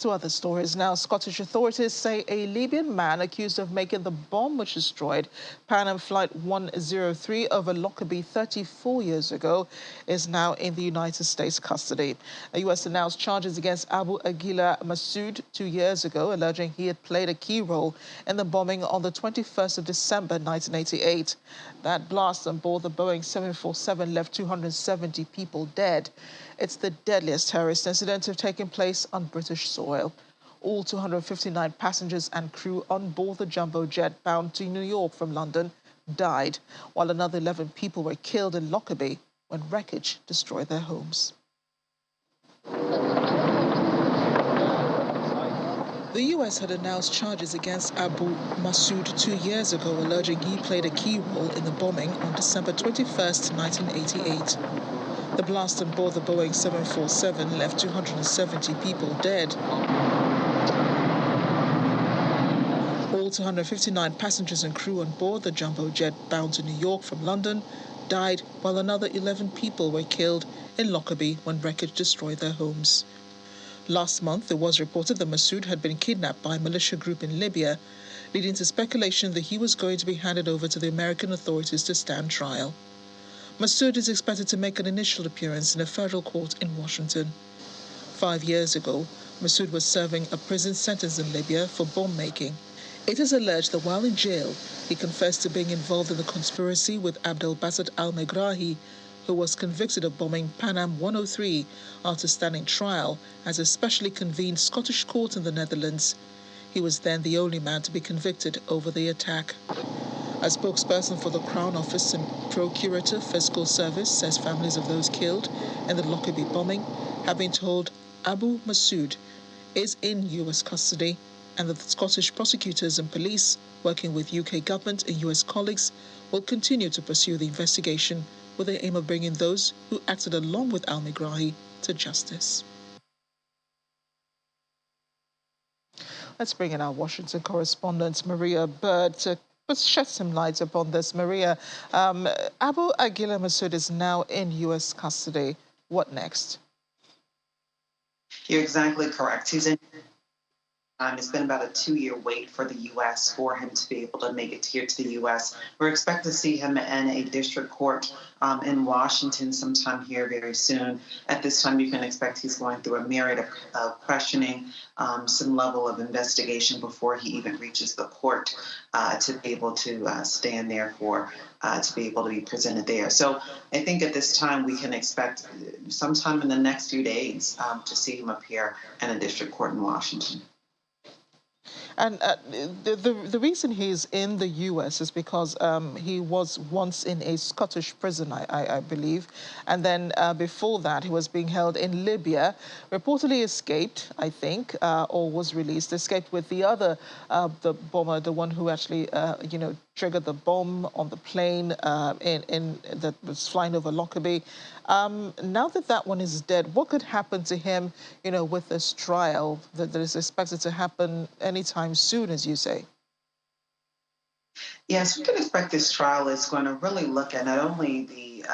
To other stories now, Scottish authorities say a Libyan man accused of making the bomb which destroyed Pan Am Flight 103 over Lockerbie 34 years ago is now in the United States custody. The U.S. announced charges against Abu Aguila Masood 2 years ago, alleging he had played a key role in the bombing on the 21st of December 1988. That blast on board the Boeing 747 left 270 people dead. It's the deadliest terrorist incident to have taken place on British soil. All 259 passengers and crew on board the jumbo jet bound to New York from London died, while another 11 people were killed in Lockerbie when wreckage destroyed their homes. The U.S. had announced charges against Abu Masood 2 years ago, alleging he played a key role in the bombing on December 21st, 1988. The blast on board the Boeing 747 left 270 people dead. All 259 passengers and crew on board the jumbo jet bound to New York from London died, while another 11 people were killed in Lockerbie when wreckage destroyed their homes. Last month, it was reported that Masood had been kidnapped by a militia group in Libya, leading to speculation that he was going to be handed over to the American authorities to stand trial. Masood is expected to make an initial appearance in a federal court in Washington. 5 years ago, Masood was serving a prison sentence in Libya for bomb making. It is alleged that while in jail, he confessed to being involved in the conspiracy with Abdel Basset al-Megrahi, who was convicted of bombing Pan Am 103 after standing trial at a specially convened Scottish court in the Netherlands. He was then the only man to be convicted over the attack. A spokesperson for the Crown Office and Procurator Fiscal Service says families of those killed in the Lockerbie bombing have been told Abu Masood is in U.S. custody and that the Scottish prosecutors and police, working with UK government and US colleagues, will continue to pursue the investigation with the aim of bringing those who acted along with al-Megrahi to justice. Let's bring in our Washington correspondent, Maria Bird, to shed some light upon this. Maria, Abu Aguila Masood is now in U.S. custody. What next? You're exactly correct. He's in. It's been about a 2-year wait for the U.S. for him to be able to make it here to the U.S. We're expecting to see him in a district court in Washington sometime here very soon. At this time, you can expect he's going through a myriad of questioning, some level of investigation before he even reaches the court to be able to stand there for to be able to be presented there. So I think at this time we can expect sometime in the next few days to see him appear in a district court in Washington. And the reason he's in the U.S. is because he was once in a Scottish prison, I believe. And then before that, he was being held in Libya, reportedly escaped, I think, or was released, escaped with the other, the bomber, the one who actually, triggered the bomb on the plane that was flying over Lockerbie. Now that that one is dead, what could happen to him, with this trial that is expected to happen anytime soon, as you say? Yes, we can expect this trial is going to really look at not only the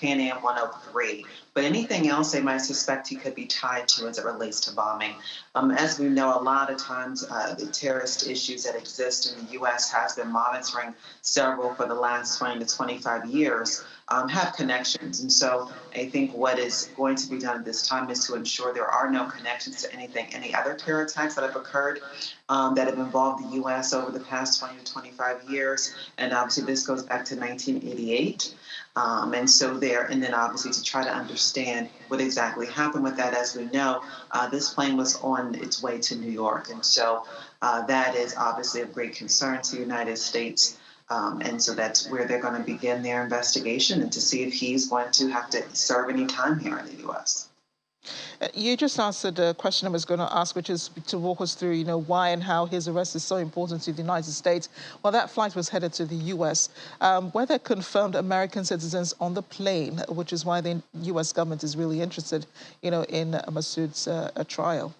Pan Am 103, but anything else they might suspect he could be tied to as it relates to bombing. As we know, a lot of times the terrorist issues that exist in the U.S. has been monitoring several for the last 20 to 25 years, have connections. And so I think what is going to be done at this time is to ensure there are no connections to any other terror attacks that have occurred that have involved the U.S. over the past 20 to 25 years. And obviously this goes back to 1988. And then obviously to try to understand what exactly happened with that. As we know, this plane was on its way to New York. And so that is obviously of great concern to the United States. And so that's where they're going to begin their investigation and to see if he's going to have to serve any time here in the U.S. You just answered a question I was going to ask, which is to walk us through, why and how his arrest is so important to the United States. Well, that flight was headed to the U.S., where they confirmed American citizens on the plane, which is why the U.S. government is really interested, in Masood's trial.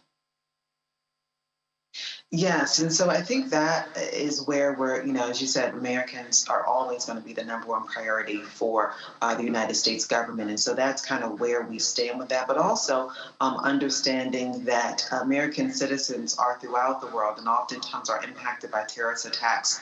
Yes, and so I think that is where we're, as you said, Americans are always going to be the number one priority for the United States government. And so that's kind of where we stand with that. But also understanding that American citizens are throughout the world and oftentimes are impacted by terrorist attacks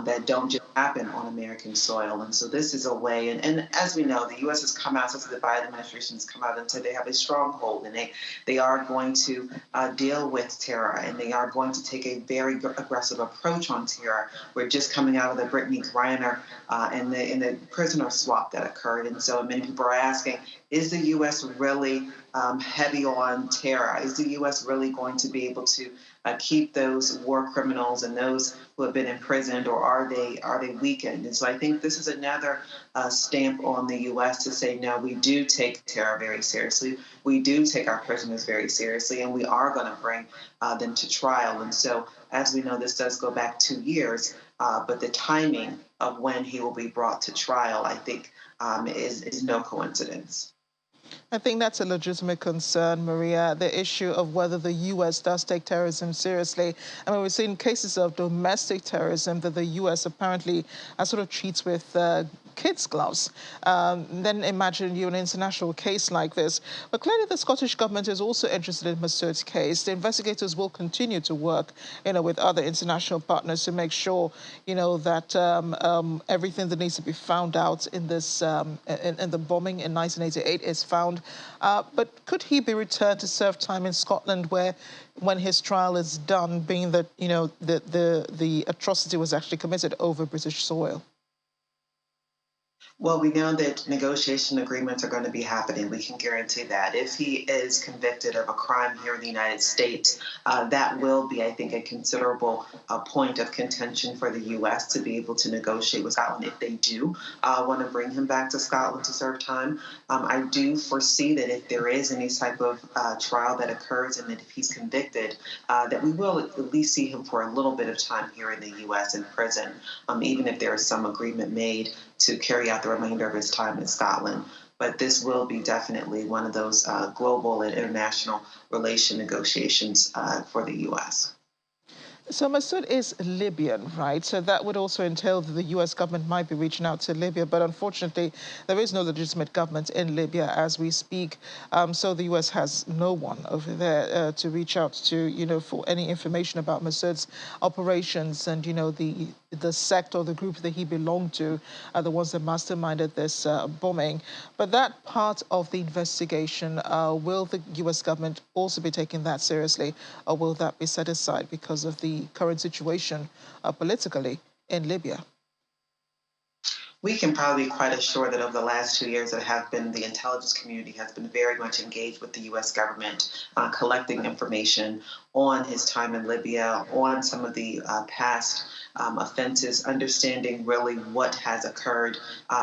that don't just happen on American soil. And so this is a way, and as we know, the U.S. has come out, since the Biden administration has come out and said they have a stronghold and they are going to deal with terror, and they are going to take a very aggressive approach on terror. We're just coming out of the Brittany Griner and the prisoner swap that occurred, and so many people are asking, is the U.S. really heavy on terror? Is the U.S. really going to be able to keep those war criminals and those who have been imprisoned, or are they weakened? And so I think this is another stamp on the U.S. to say, no, we do take terror very seriously. We do take our prisoners very seriously, and we are going to bring them to trial. And so, as we know, this does go back 2 years, but the timing of when he will be brought to trial, I think, is no coincidence. I think that's a legitimate concern, Maria, the issue of whether the U.S. does take terrorism seriously. I mean, we've seen cases of domestic terrorism that the U.S. apparently sort of treats with kids' gloves. Then imagine you an international case like this. But clearly the Scottish government is also interested in Masood's case. The investigators will continue to work, with other international partners to make sure, that everything that needs to be found out in this in the bombing in 1988 is found. But could he be returned to serve time in Scotland, where, when his trial is done, being that the atrocity was actually committed over British soil? Well, we know that negotiation agreements are going to be happening. We can guarantee that. If he is convicted of a crime here in the United States, that will be, I think, a considerable point of contention for the U.S. to be able to negotiate with Scotland if they do want to bring him back to Scotland to serve time. I do foresee that if there is any type of trial that occurs and that if he's convicted, that we will at least see him for a little bit of time here in the U.S. in prison, even if there is some agreement made to carry out the remainder of his time in Scotland. But this will be definitely one of those global and international relation negotiations for the U.S. So Masood is Libyan, right? So that would also entail that the U.S. government might be reaching out to Libya, but unfortunately, there is no legitimate government in Libya as we speak. So the U.S. has no one over there to reach out to, for any information about Masood's operations and, the sect or the group that he belonged to are the ones that masterminded this bombing. But that part of the investigation, will the U.S. government also be taking that seriously, or will that be set aside because of the current situation politically in Libya? We can probably be quite assured that over the last 2 years that have been, the intelligence community has been very much engaged with the U.S. government, collecting information on his time in Libya, on some of the past offenses, understanding really what has occurred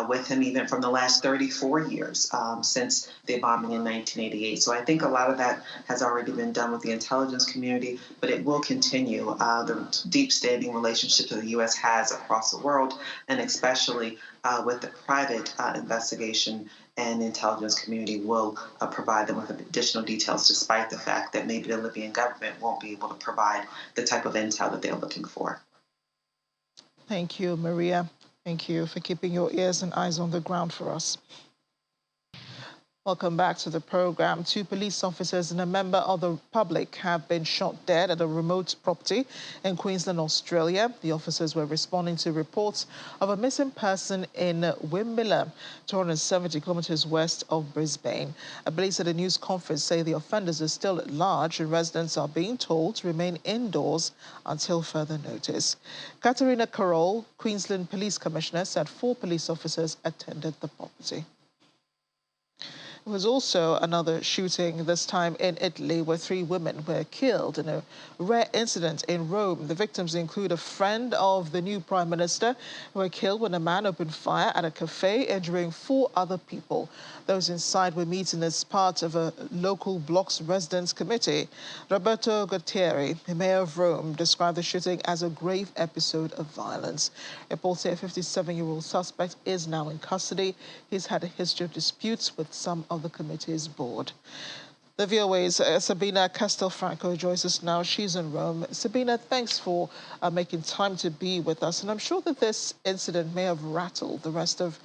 with him even from the last 34 years since the bombing in 1988. So I think a lot of that has already been done with the intelligence community, but it will continue. The deep standing relationship that the U.S. has across the world, and especially with the private investigation and intelligence community, will provide them with additional details, despite the fact that maybe the Libyan government won't be able to provide the type of intel that they're looking for. Thank you, Maria. Thank you for keeping your ears and eyes on the ground for us. Welcome back to the program. 2 police officers and a member of the public have been shot dead at a remote property in Queensland, Australia. The officers were responding to reports of a missing person in Wimmera, 270 kilometres west of Brisbane. Police at a news conference say the offenders are still at large and residents are being told to remain indoors until further notice. Katarina Carroll, Queensland Police Commissioner, said 4 police officers attended the property. There was also another shooting, this time in Italy, where 3 women were killed in a rare incident in Rome. The victims include a friend of the new prime minister, who were killed when a man opened fire at a cafe, injuring 4 other people. Those inside were meeting as part of a local block's residents committee. Roberto Guttieri, the mayor of Rome, described the shooting as a grave episode of violence. Reports say a 57-year-old suspect is now in custody. He's had a history of disputes with some of the committee's board. The VOA's Sabina Castelfranco joins us now. She's in Rome. Sabina, thanks for making time to be with us. And I'm sure that this incident may have rattled the rest of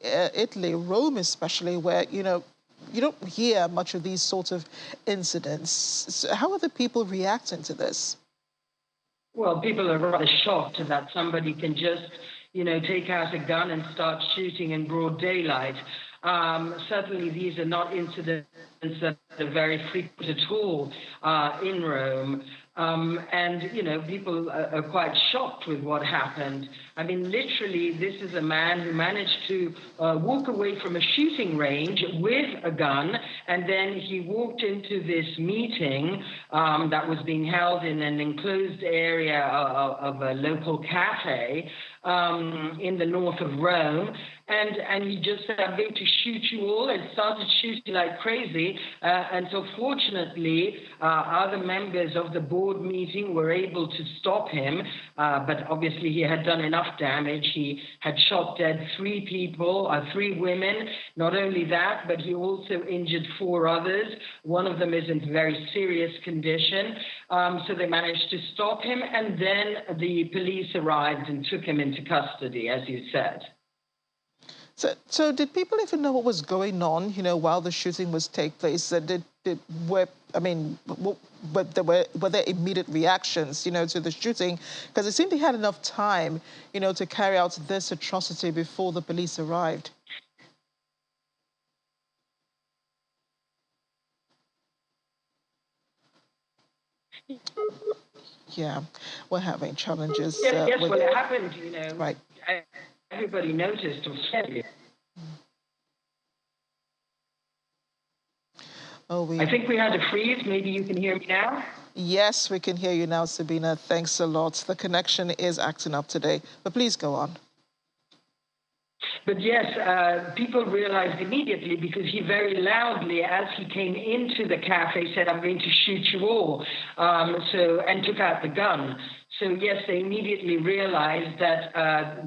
Italy, Rome especially, where, you don't hear much of these sort of incidents. So how are the people reacting to this? Well, people are rather shocked that somebody can just, take out a gun and start shooting in broad daylight. Certainly, these are not incidents that are very frequent at all in Rome. People are quite shocked with what happened. I mean, literally, this is a man who managed to walk away from a shooting range with a gun, and then he walked into this meeting that was being held in an enclosed area of a local cafe in the north of Rome. And he just said, "I'm going to shoot you all," and started shooting like crazy. Until fortunately, other members of the board meeting were able to stop him. But obviously, he had done enough damage. He had shot dead 3 people, 3 women. Not only that, but he also injured 4 others. One of them is in very serious condition. So they managed to stop him. And then the police arrived and took him into custody, as you said. So did people even know what was going on, while the shooting was taking place? Were there immediate reactions, to the shooting? Because it seemed they had enough time, to carry out this atrocity before the police arrived. Yeah, we're having challenges. Yes, well, it happened, Right. Everybody noticed. I think we had a freeze. Maybe you can hear me now? Yes, we can hear you now, Sabina. Thanks a lot. The connection is acting up today, but please go on. But yes, people realized immediately, because he very loudly, as he came into the cafe, said, "I'm going to shoot you all," and took out the gun. So yes, they immediately realized that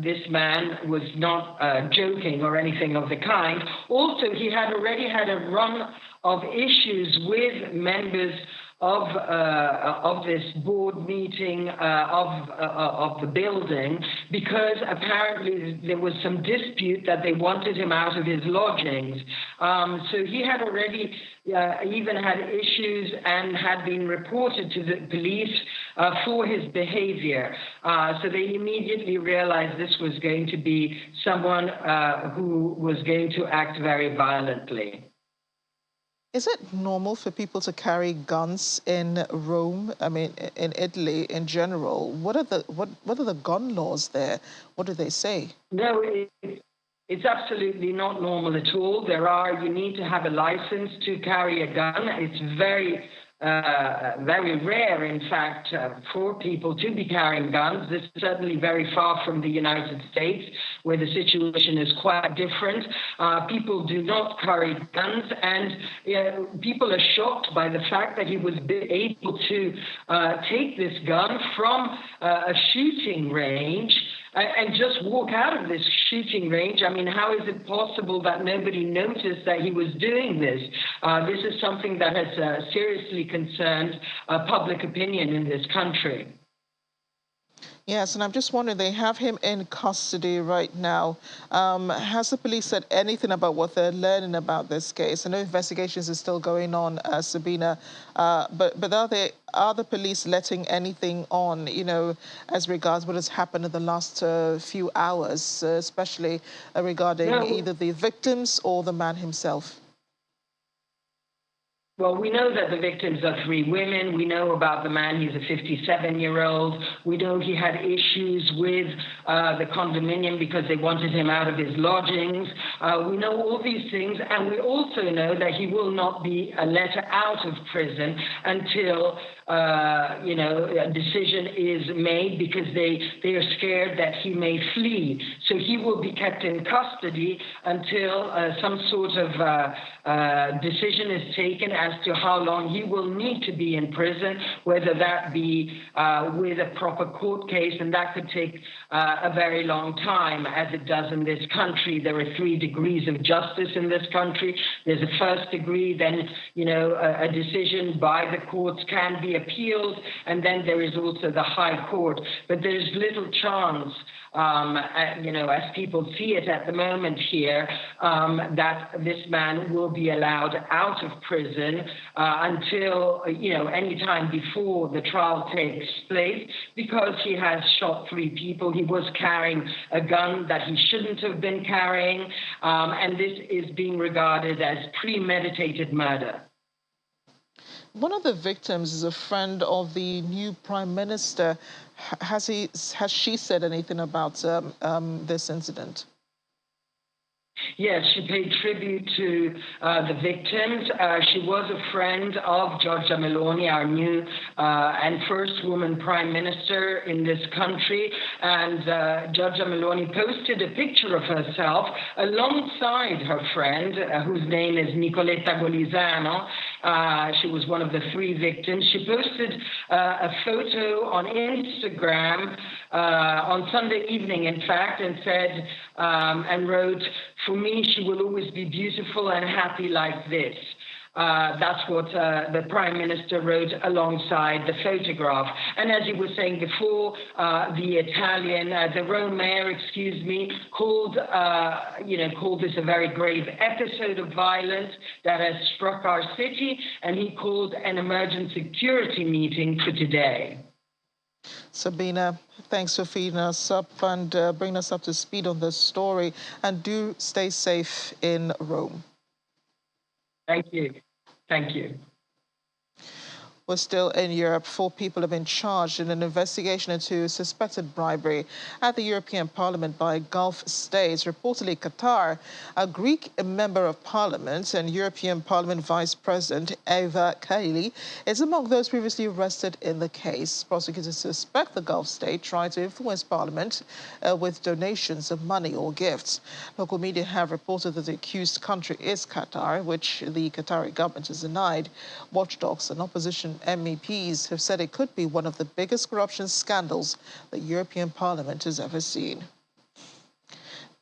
this man was not joking or anything of the kind. Also, he had already had a run of issues with members of this board meeting of the building, because apparently there was some dispute that they wanted him out of his lodgings. So he had already even had issues and had been reported to the police for his behavior. So they immediately realized this was going to be someone who was going to act very violently. Is it normal for people to carry guns in Rome? I mean, in Italy in general. What are the gun laws there? What do they say? No, it's absolutely not normal at all. You need to have a license to carry a gun. It's very rare, in fact, for people to be carrying guns. This is certainly very far from the United States, where the situation is quite different. People do not carry guns, and people are shocked by the fact that he was able to take this gun from a shooting range and just walk out of this shooting range. I mean, how is it possible that nobody noticed that he was doing this? This is something that has seriously concerned public opinion in this country. Yes, and I'm just wondering, they have him in custody right now. Has the police said anything about what they're learning about this case? I know investigations are still going on, Sabina, but are the police letting anything on, as regards what has happened in the last few hours, especially regarding either the victims or the man himself? Well, we know that the victims are 3 women. We know about the man, he's a 57-year-old. We know he had issues with the condominium because they wanted him out of his lodgings. We know all these things, and we also know that he will not be let out of prison until a decision is made, because they are scared that he may flee. So he will be kept in custody until some sort of decision is taken as to how long he will need to be in prison, whether that be with a proper court case, and that could take a very long time, as it does in this country. There are 3 degrees of justice in this country. There's a first degree, then, a decision by the courts can be appealed, and then there is also the High Court. But there's little chance, as people see it at the moment here, that this man will be allowed out of prison until, any time before the trial takes place, because he has shot 3 people. He was carrying a gun that he shouldn't have been carrying, and this is being regarded as premeditated murder. One of the victims is a friend of the new prime minister. Has she said anything about this incident? Yes, she paid tribute to the victims. She was a friend of Giorgia Meloni, our new and first woman prime minister in this country. And Giorgia Meloni posted a picture of herself alongside her friend, whose name is Nicoletta Golisano. She was one of the 3 victims. She posted a photo on Instagram on Sunday evening, in fact, and said, and wrote, "For me, she will always be beautiful and happy like this." That's what the Prime Minister wrote alongside the photograph. And as you were saying before, the Italian, the Rome mayor, called this a very grave episode of violence that has struck our city, and he called an emergency security meeting for today. Sabina, thanks for feeding us up and bringing us up to speed on this story. And do stay safe in Rome. Thank you. Thank you. We're still in Europe. 4 people have been charged in an investigation into suspected bribery at the European Parliament by Gulf states. Reportedly, Qatar, a Greek member of Parliament and European Parliament Vice President Eva Kaili, is among those previously arrested in the case. Prosecutors suspect the Gulf state tried to influence Parliament with donations of money or gifts. Local media have reported that the accused country is Qatar, which the Qatari government has denied. Watchdogs and opposition MEPs have said it could be one of the biggest corruption scandals the European Parliament has ever seen.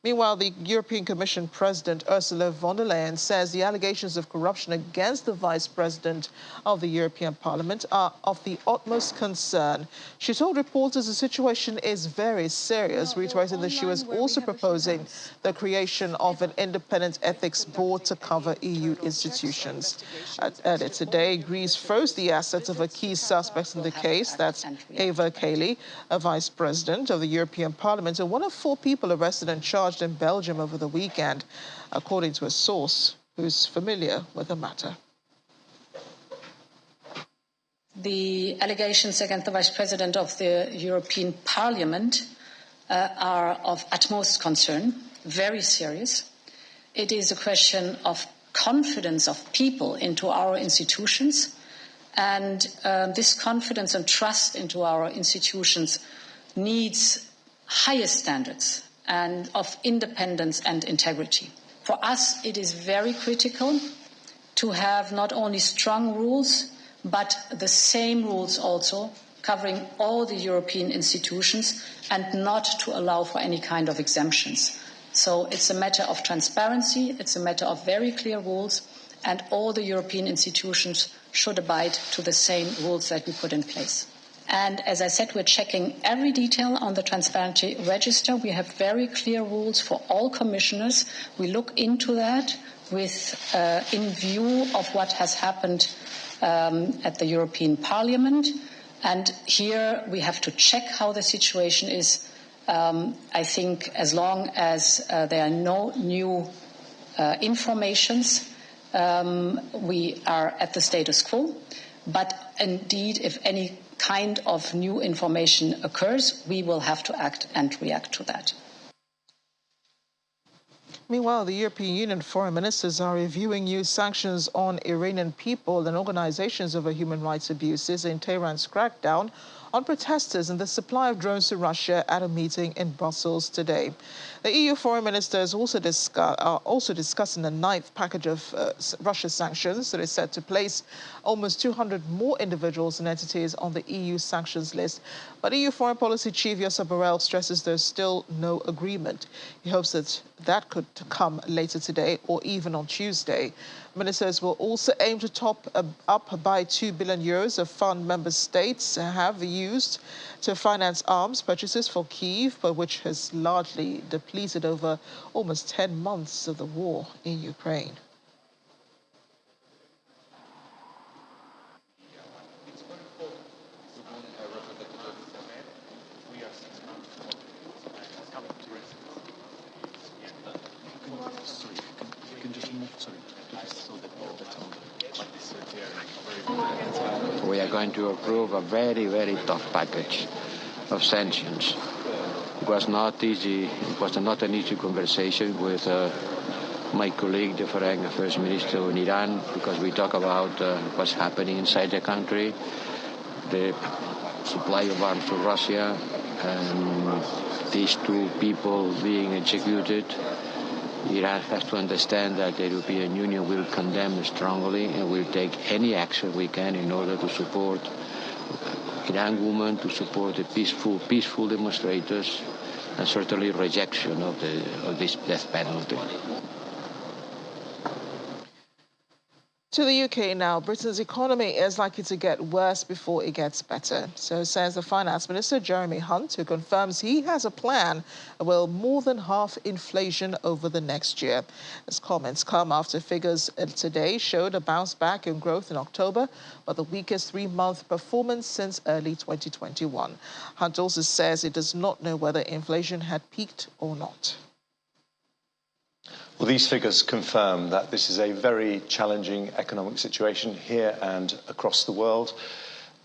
Meanwhile, the European Commission President Ursula von der Leyen says the allegations of corruption against the Vice President of the European Parliament are of the utmost concern. She told reporters the situation is very serious, reiterating that she was also proposing the creation of an independent ethics board to cover EU institutions. Earlier today, Greece froze the assets of a key suspect in the case, that's Eva Kaili, a Vice President of the European Parliament, and one of 4 people arrested and charged in Belgium over the weekend, according to a source who's familiar with the matter. The allegations against the Vice President of the European Parliament are of utmost concern, very serious. It is a question of confidence of people into our institutions, and this confidence and trust into our institutions needs higher standards and of independence and integrity. For us, it is very critical to have not only strong rules, but the same rules also covering all the European institutions and not to allow for any kind of exemptions. So it's a matter of transparency, it's a matter of very clear rules, and all the European institutions should abide to the same rules that we put in place. And as I said, we're checking every detail on the transparency register. We have very clear rules for all commissioners. We look into that with in view of what has happened at the European Parliament. And here we have to check how the situation is. I think as long as there are no new informations, we are at the status quo. But indeed, if any kind of new information occurs, we will have to act and react to that. Meanwhile, the European Union foreign ministers are reviewing new sanctions on Iranian people and organizations over human rights abuses in Tehran's crackdown on protesters and the supply of drones to Russia at a meeting in Brussels today. The EU foreign ministers are also discussing the ninth package of Russia sanctions that is set to place almost 200 more individuals and entities on the EU sanctions list. But EU Foreign Policy Chief Josep Borrell stresses there's still no agreement. He hopes that could come later today or even on Tuesday. Ministers will also aim to top up by €2 billion of fund member states have used to finance arms purchases for Kyiv, but which has largely depleted over almost 10 months of the war in Ukraine. We are going to approve a very, very tough package of sanctions. It was not easy. It was not an easy conversation with my colleague, the foreign affairs minister in Iran, because we talk about what's happening inside the country, the supply of arms to Russia, and these two people being executed. Iran has to understand that the European Union will condemn strongly and will take any action we can in order to support Iran women, to support the peaceful demonstrators, and certainly rejection of this death penalty. To the UK now, Britain's economy is likely to get worse before it gets better. So says the Finance Minister, Jeremy Hunt, who confirms he has a plan that will more than halve inflation over the next year. His comments come after figures today showed a bounce back in growth in October, but the weakest three-month performance since early 2021. Hunt also says it does not know whether inflation had peaked or not. Well, these figures confirm that this is a very challenging economic situation here and across the world,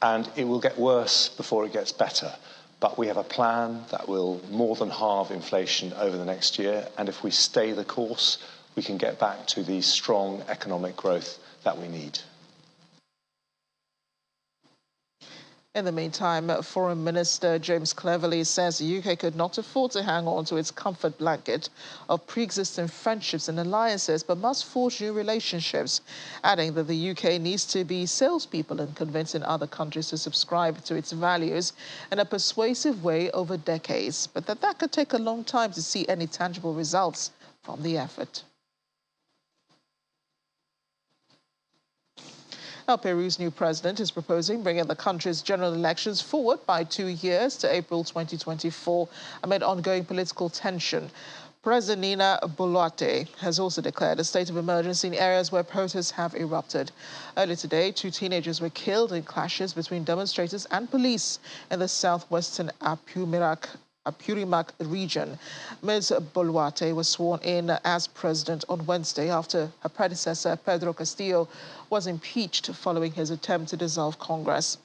and it will get worse before it gets better. But we have a plan that will more than halve inflation over the next year, and if we stay the course, we can get back to the strong economic growth that we need. In the meantime, Foreign Minister James Cleverly says the UK could not afford to hang on to its comfort blanket of pre-existing friendships and alliances, but must forge new relationships, adding that the UK needs to be salespeople in convincing other countries to subscribe to its values in a persuasive way over decades, but that could take a long time to see any tangible results from the effort. Now, Peru's new president is proposing bringing the country's general elections forward by 2 years to April 2024 amid ongoing political tension. President Dina Boluarte has also declared a state of emergency in areas where protests have erupted. Earlier today, 2 teenagers were killed in clashes between demonstrators and police in the southwestern Apurimac region. Ms. Boluarte was sworn in as president on Wednesday after her predecessor, Pedro Castillo, was impeached following his attempt to dissolve Congress.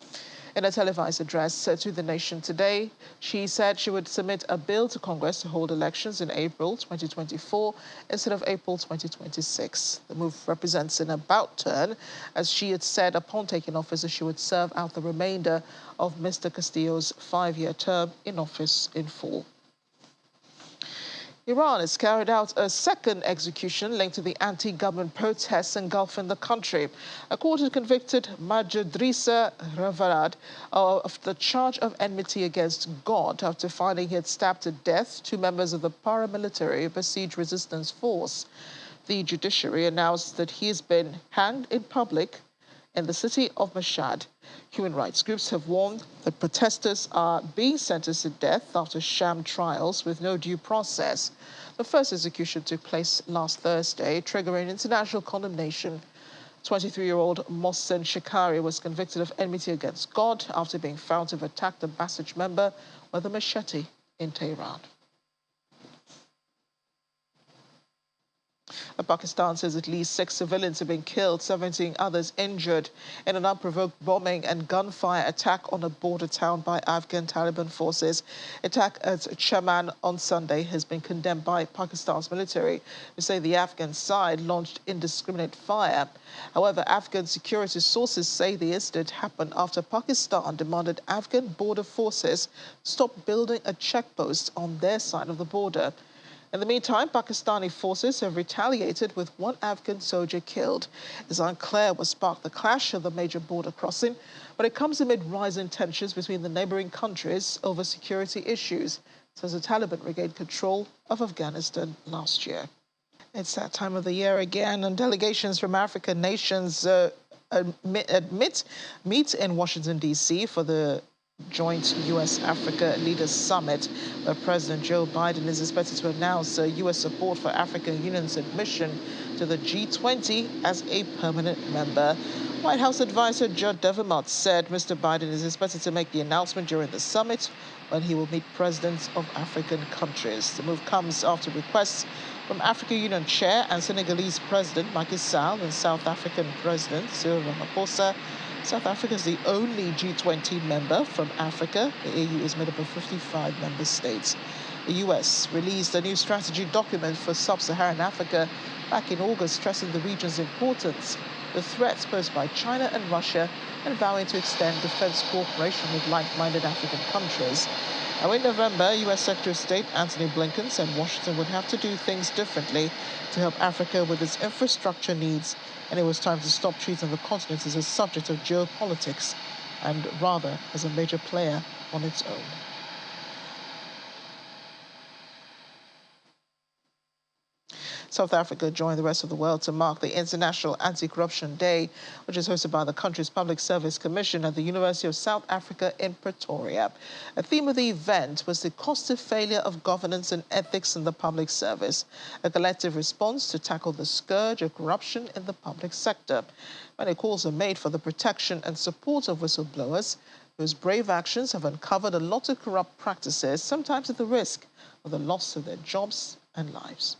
In a televised address to the nation today, she said she would submit a bill to Congress to hold elections in April 2024 instead of April 2026. The move represents an about turn, as she had said upon taking office that she would serve out the remainder of Mr. Castillo's 5-year term in office in full. Iran has carried out a second execution linked to the anti-government protests engulfing the country. A court had convicted Majidrisa Ravarad of the charge of enmity against God after finding he had stabbed to death 2 members of the paramilitary Basij resistance force. The Judiciary announced that he has been hanged in public in the city of Mashhad. Human rights groups have warned that protesters are being sentenced to death after sham trials with no due process. The first execution took place last Thursday, triggering international condemnation. 23-year-old Mohsen Shikari was convicted of enmity against God after being found to have attacked a Basij member with a machete in Tehran. Pakistan says at least 6 civilians have been killed, 17 others injured in an unprovoked bombing and gunfire attack on a border town by Afghan Taliban forces. Attack at Chaman on Sunday has been condemned by Pakistan's military, who say the Afghan side launched indiscriminate fire. However, Afghan security sources say the incident happened after Pakistan demanded Afghan border forces stop building a checkpost on their side of the border. In the meantime, Pakistani forces have retaliated with 1 Afghan soldier killed. It's unclear what sparked the clash of the major border crossing, but it comes amid rising tensions between the neighboring countries over security issues since the Taliban regained control of Afghanistan last year. It's that time of the year again, and delegations from African nations meet in Washington, D.C. for the joint U.S.-Africa Leaders Summit, where President Joe Biden is expected to announce U.S. support for African Union's admission to the G20 as a permanent member. White House advisor Judd Devermont said Mr. Biden is expected to make the announcement during the summit, when he will meet presidents of African countries. The move comes after requests from African Union Chair and Senegalese President Macky Sall and South African President Cyril Ramaphosa. South Africa is the only G20 member from Africa. The AU is made up of 55 member states. The US released a new strategy document for sub-Saharan Africa back in August, stressing the region's importance, the threats posed by China and Russia, and vowing to extend defense cooperation with like-minded African countries. Now, in November, US Secretary of State Antony Blinken said Washington would have to do things differently to help Africa with its infrastructure needs, and it was time to stop treating the continent as a subject of geopolitics and rather as a major player on its own. South Africa joined the rest of the world to mark the International Anti-Corruption Day, which is hosted by the country's Public Service Commission at the University of South Africa in Pretoria. A theme of the event was the costly failure of governance and ethics in the public service, a collective response to tackle the scourge of corruption in the public sector. Many calls are made for the protection and support of whistleblowers, whose brave actions have uncovered a lot of corrupt practices, sometimes at the risk of the loss of their jobs and lives.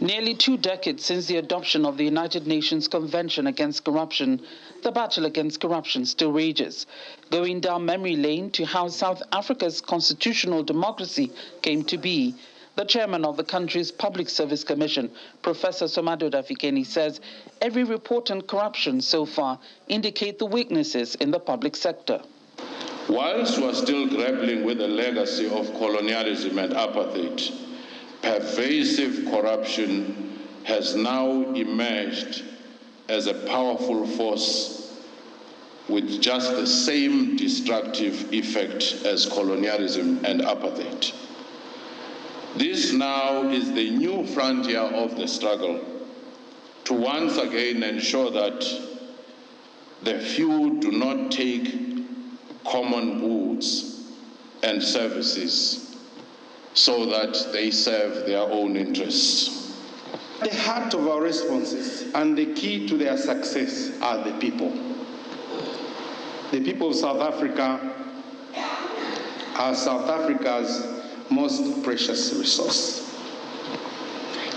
Nearly 2 decades since the adoption of the United Nations Convention Against Corruption, the battle against corruption still rages, going down memory lane to how South Africa's constitutional democracy came to be. The chairman of the country's Public Service Commission, Professor Somadoda Fikeni, says every report on corruption so far indicate the weaknesses in the public sector. Whilst we are still grappling with the legacy of colonialism and apartheid, pervasive corruption has now emerged as a powerful force with just the same destructive effect as colonialism and apartheid. This now is the new frontier of the struggle to once again ensure that the few do not take common goods and services so that they serve their own interests. The heart of our responses and the key to their success are the people. The people of South Africa are South Africa's most precious resource.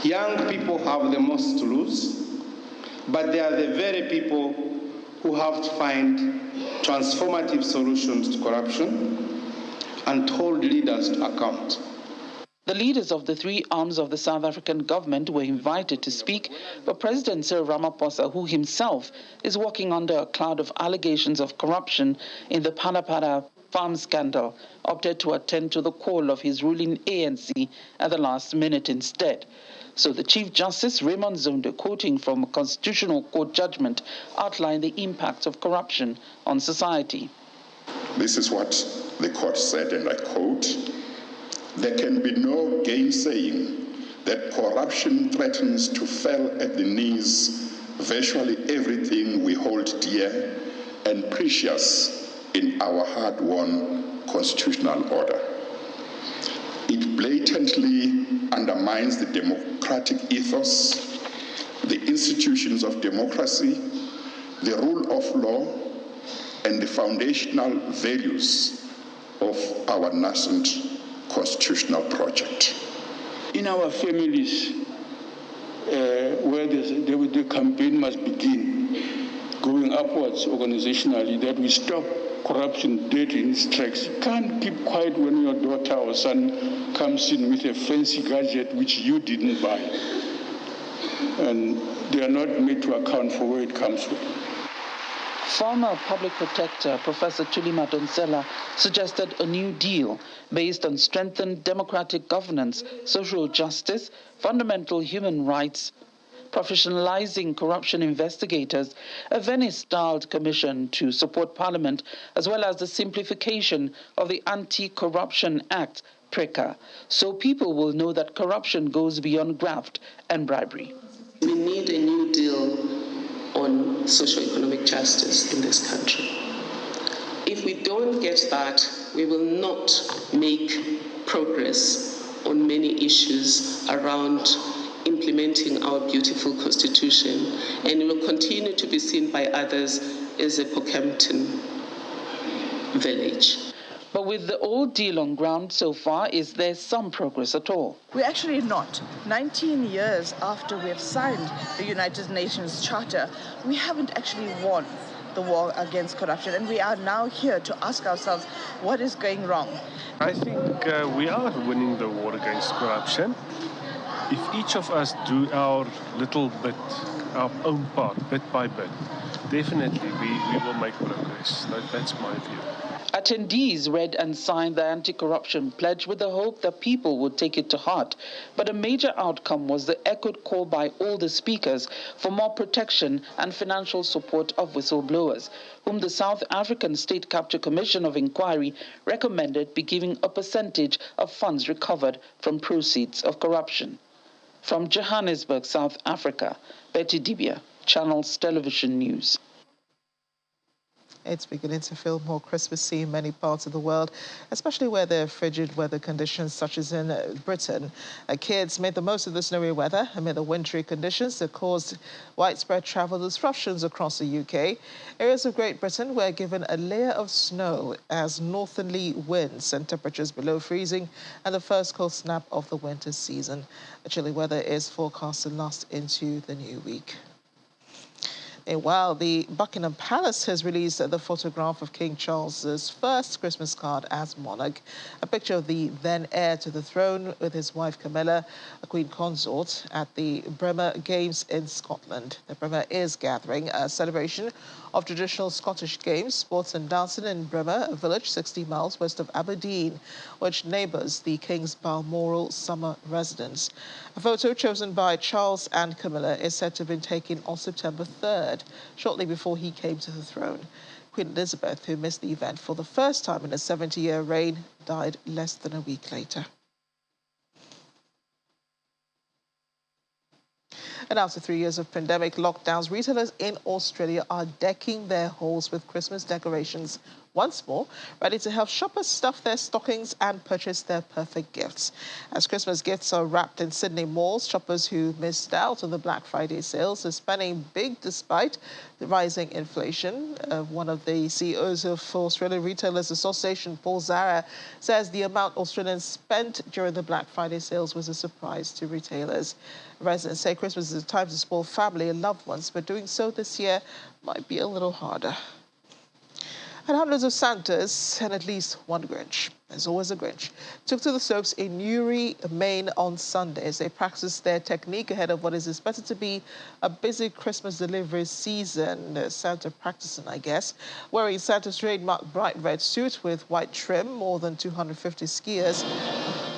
Young people have the most to lose, but they are the very people who have to find transformative solutions to corruption and hold leaders to account. The leaders of the 3 arms of the South African government were invited to speak, but President Cyril Ramaphosa, who himself is working under a cloud of allegations of corruption in the Panapara farm scandal, opted to attend to the call of his ruling ANC at the last minute instead. So the Chief Justice, Raymond Zondo, quoting from a Constitutional Court judgment, outlined the impact of corruption on society. This is what the court said, and I quote, "There can be no gainsaying that corruption threatens to fell at the knees virtually everything we hold dear and precious in our hard-won constitutional order. It blatantly undermines the democratic ethos, the institutions of democracy, the rule of law, and the foundational values of our nascent constitutional project." In our families, where the campaign must begin, going upwards organizationally, that we stop corruption dead in its tracks. You can't keep quiet when your daughter or son comes in with a fancy gadget which you didn't buy. And they are not made to account for where it comes from. Former public protector Professor Thuli Madonsela suggested a new deal based on strengthened democratic governance, social justice, fundamental human rights, professionalizing corruption investigators, a Venice-styled commission to support Parliament, as well as the simplification of the Anti-Corruption Act, PRECA, so people will know that corruption goes beyond graft and bribery. We need a new deal on socio-economic justice in this country. If we don't get that, we will not make progress on many issues around implementing our beautiful constitution, and it will continue to be seen by others as a Pockhampton village. But with the old deal on ground so far, is there some progress at all? We're actually not. 19 years after we have signed the United Nations Charter, we haven't actually won the war against corruption, and we are now here to ask ourselves what is going wrong. I think we are winning the war against corruption. If each of us do our little bit, our own part, bit by bit, definitely we will make progress. That's my view. Attendees read and signed the anti-corruption pledge with the hope that people would take it to heart. But a major outcome was the echoed call by all the speakers for more protection and financial support of whistleblowers, whom the South African State Capture Commission of Inquiry recommended be giving a percentage of funds recovered from proceeds of corruption. From Johannesburg, South Africa, Betty Dibia, Channels Television News. It's beginning to feel more Christmassy in many parts of the world, especially where there are frigid weather conditions, such as in Britain. Kids made the most of the snowy weather amid the wintry conditions that caused widespread travel disruptions across the UK. Areas of Great Britain were given a layer of snow as northerly winds and temperatures below freezing and the first cold snap of the winter season. The chilly weather is forecast to last into the new week. Meanwhile, the Buckingham Palace has released the photograph of King Charles's first Christmas card as monarch, a picture of the then heir to the throne with his wife Camilla, a Queen Consort, at the Bremer Games in Scotland. The Bremer is gathering a celebration of traditional Scottish games, sports and dancing in Bremer, a village 60 miles west of Aberdeen, which neighbours the King's Balmoral summer residence. A photo chosen by Charles and Camilla is said to have been taken on September 3rd, shortly before he came to the throne. Queen Elizabeth, who missed the event for the first time in a 70-year reign, died less than a week later. And after 3 years of pandemic lockdowns, retailers in Australia are decking their halls with Christmas decorations once more, ready to help shoppers stuff their stockings and purchase their perfect gifts. As Christmas gifts are wrapped in Sydney malls, shoppers who missed out on the Black Friday sales are spending big despite the rising inflation. One of the CEOs of Australian Retailers Association, Paul Zara, says the amount Australians spent during the Black Friday sales was a surprise to retailers. Residents say Christmas is a time to spoil family and loved ones, but doing so this year might be a little harder. And hundreds of Santas and at least one Grinch, there's always a Grinch, took to the slopes in Newry, Maine on Sunday as they practiced their technique ahead of what is expected to be a busy Christmas delivery season. Santa practicing, I guess. Wearing Santa's trademark bright red suit with white trim, more than 250 skiers,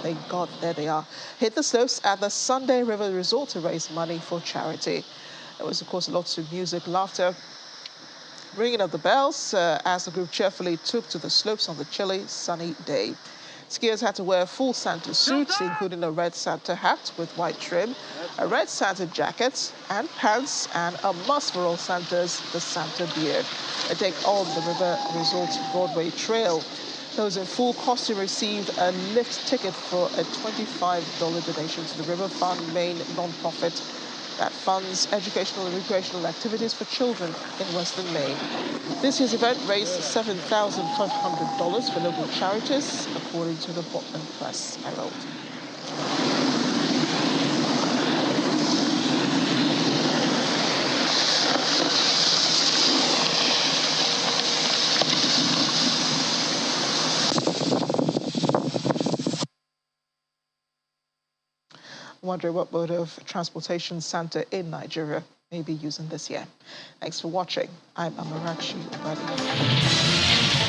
thank God, there they are, hit the slopes at the Sunday River Resort to raise money for charity. There was, of course, lots of music, laughter, ringing of the bells as the group cheerfully took to the slopes on the chilly, sunny day. Skiers had to wear full Santa suits, including a red Santa hat with white trim, a red Santa jacket and pants, and a must for all Santas, the Santa beard. They take on the River Resort's Broadway Trail. Those in full costume received a lift ticket for a $25 donation to the River Fund Maine non-profit that funds educational and recreational activities for children in Western Maine. This year's event raised $7,500 for local charities, according to the Portland Press Herald. wondering what mode of transportation Santa in Nigeria may be using this year. Thanks for watching. I'm Amarachi Ubadi.